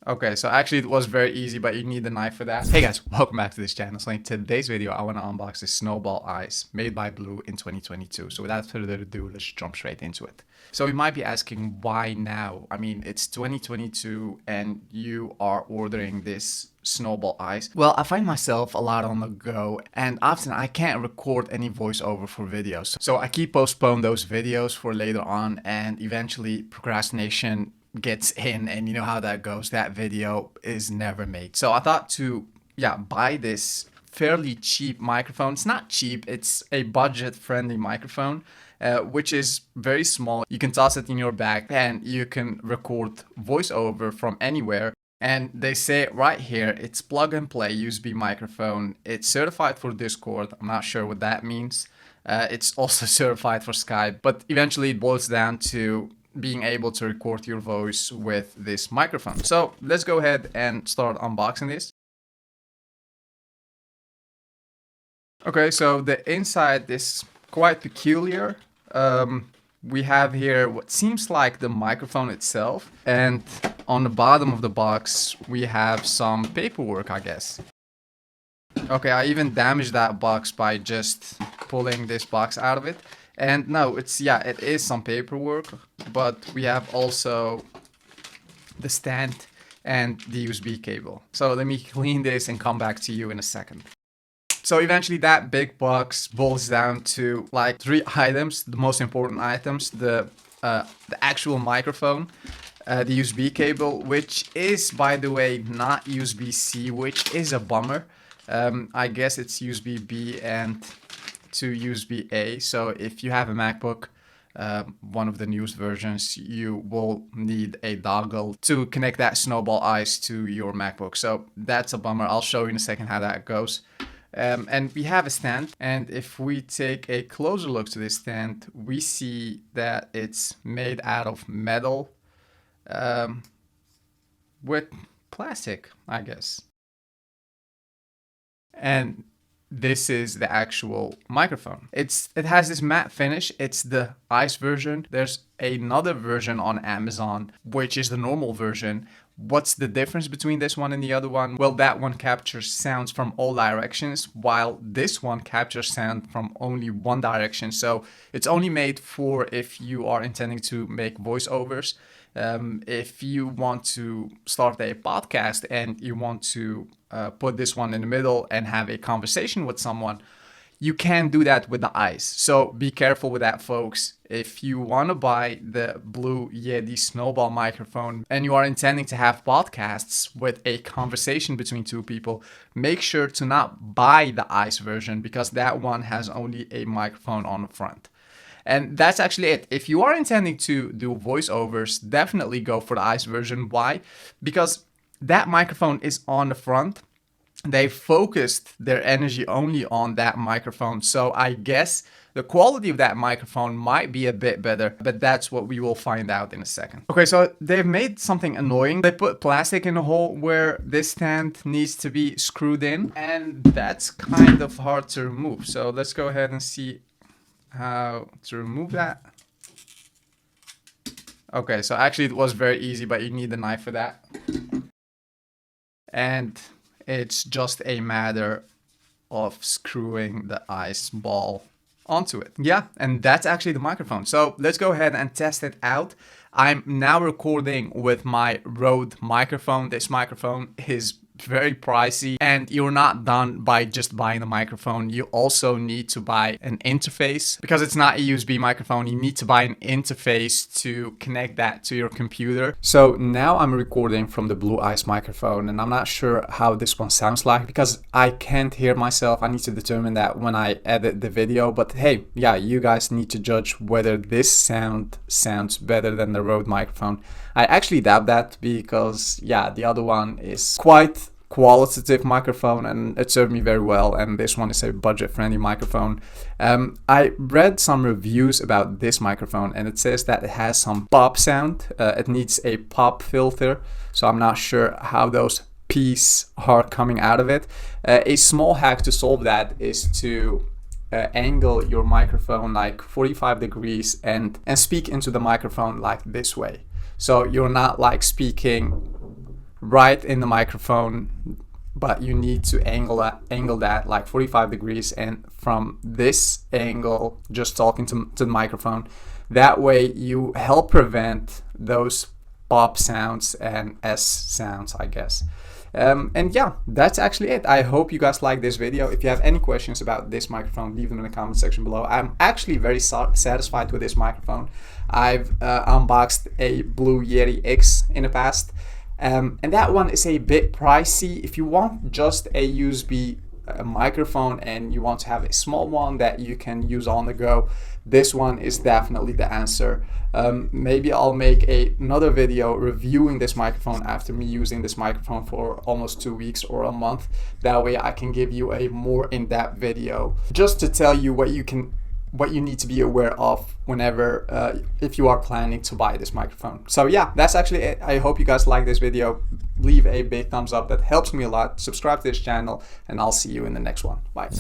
Okay, so actually it was very easy, but you need the knife for that. Hey guys, welcome back to this channel. So in today's video, I want to unbox this Snowball Ice made by Blue in 2022. So without further ado, let's jump straight into it. So you might be asking, why now? I mean, it's 2022 and you are ordering this Snowball Ice. Well, I find myself a lot on the go and often I can't record any voiceover for videos. So I keep postponing those videos for later on, and eventually procrastination gets in, and you know how that goes. That video is never made. So I thought to buy this fairly cheap microphone. It's not cheap, it's a budget friendly microphone, which is very small. You can toss it in your bag and you can record voiceover from anywhere. And they say it right here, it's plug and play USB microphone. It's certified for Discord. I'm not sure what that means. It's also certified for Skype, but eventually it boils down to being able to record your voice with this microphone. So let's go ahead and start unboxing this. Okay, so the inside is quite peculiar. We have here what seems like the microphone itself, and on the bottom of the box we have some paperwork, I guess. Okay, I even damaged that box by just pulling this box out of it. And no, it is some paperwork, but we have also the stand and the USB cable. So let me clean this and come back to you in a second. So eventually that big box boils down to like 3 items, the most important items: the actual microphone, the USB cable, which is, by the way, not USB-C, which is a bummer. I guess it's USB-B and to USB-A. So if you have a MacBook, one of the newest versions, you will need a dongle to connect that Snowball Ice to your MacBook. So that's a bummer. I'll show you in a second how that goes. And we have a stand, and if we take a closer look to this stand, we see that it's made out of metal with plastic, I guess. And this is the actual microphone. It has this matte finish. It's the ice version. There's another version on Amazon, which is the normal version. What's the difference between this one and the other one? Well, that one captures sounds from all directions, while this one captures sound from only one direction. So it's only made for if you are intending to make voiceovers. If you want to start a podcast and you want to put this one in the middle and have a conversation with someone, you can do that with the ice. So be careful with that, folks. If you want to buy the Blue Yeti Snowball microphone and you are intending to have podcasts with a conversation between 2 people, make sure to not buy the ice version, because that one has only a microphone on the front. And that's actually it. If you are intending to do voiceovers, definitely go for the ice version. Why? Because that microphone is on the front. They focused their energy only on that microphone. So I guess the quality of that microphone might be a bit better, but that's what we will find out in a second. Okay, so they've made something annoying. They put plastic in the hole where this stand needs to be screwed in, and that's kind of hard to remove. So let's go ahead and see how to remove that. Okay, so actually it was very easy, but you need the knife for that. And it's just a matter of screwing the ice ball onto it. Yeah, and that's actually the microphone. So let's go ahead and test it out. I'm now recording with my Rode microphone. This microphone is very pricey, and you're not done by just buying the microphone. You also need to buy an interface, because it's not a USB microphone. You need to buy an interface to connect that to your computer. So now I'm recording from the Blue Ice microphone, and I'm not sure how this one sounds like because I can't hear myself. I need to determine that when I edit the video. But hey, yeah, you guys need to judge whether this sounds better than the Rode microphone. I actually doubt that, because yeah, the other one is quite qualitative microphone and it served me very well, and this one is a budget friendly microphone. I read some reviews about this microphone and it says that it has some pop sound. It needs a pop filter, so I'm not sure how those P's are coming out of it. A small hack to solve that is to angle your microphone like 45 degrees and speak into the microphone like this way. So you're not like speaking right in the microphone, but you need to angle that like 45 degrees, and from this angle, just talking to the microphone. That way you help prevent those pop sounds and S sounds, I guess. And yeah, that's actually it. I hope you guys like this video. If you have any questions about this microphone, leave them in the comment section below. I'm actually very satisfied with this microphone. I've unboxed a Blue Yeti X in the past, and that one is a bit pricey. If you want just a USB microphone and you want to have a small one that you can use on the go, this one is definitely the answer. Maybe I'll make another video reviewing this microphone after me using this microphone for almost 2 weeks or a month. That way I can give you a more in-depth video just to tell you what you need to be aware of whenever if you are planning to buy this microphone. So yeah, that's actually it. I hope you guys like this video. Leave a big thumbs up, that helps me a lot. Subscribe to this channel, and I'll see you in the next one. Bye.